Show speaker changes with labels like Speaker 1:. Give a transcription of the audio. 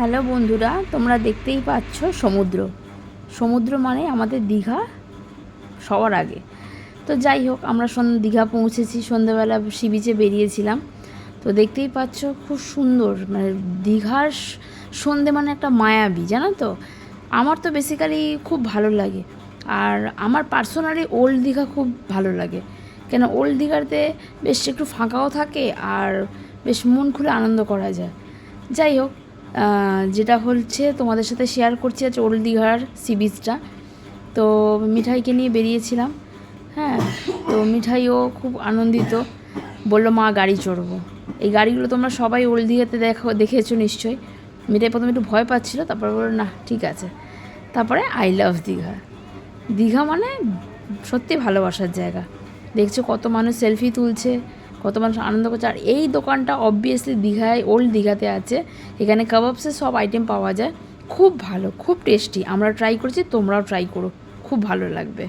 Speaker 1: Hello বন্ধুরা, তোমরা দেখতেই পাচ্ছ সমুদ্র। সমুদ্র মানে আমাদের দীঘা সবার আগে। তো যাই হোক, আমরা দীঘা পৌঁছেছি, সন্ধ্যাবেলা সি বিচে বেরিয়েছিলাম। তো দেখতেই পাচ্ছ খুব সুন্দর, মানে দীঘার সন্ধে মানে একটা মায়াবী, জানো তো। আমার তো বেসিক্যালি খুব ভালো লাগে, আর আমার পার্সোনালি ওল্ড দীঘা খুব ভালো লাগে। কেন, ওল্ড দীঘাতে বেশ একটু ফাঁকাও থাকে আর বেশ মন খুলে আনন্দ করা যায়। যাই হোক, যেটা হচ্ছে তোমাদের সাথে শেয়ার করছি আজ ওল্ড দীঘার সি বিচটা। তো মিঠাইকে নিয়ে বেরিয়েছিলাম। হ্যাঁ, তো মিঠাইও খুব আনন্দিত, বললো মা গাড়ি চড়বো। এই গাড়িগুলো তোমরা সবাই ওল্ড দীঘাতে দেখেছো নিশ্চয়ই। মিঠাই প্রথমে একটু ভয় পাচ্ছিলো, তারপরে বললো না ঠিক আছে। তারপরে আই লাভ দীঘা। দীঘা মানে সত্যি ভালোবাসার জায়গা। দেখছো কত মানুষ সেলফি তুলছে, কত মানুষ আনন্দ করছে। আর এই দোকানটা অবভিয়াসলি দীঘায়, ওল্ড দীঘাতে আছে। এখানে কাবাবসের সব আইটেম পাওয়া যায়, খুব ভালো, খুব টেস্টি। আমরা ট্রাই করেছি, তোমরাও ট্রাই করো, খুব ভালো লাগবে।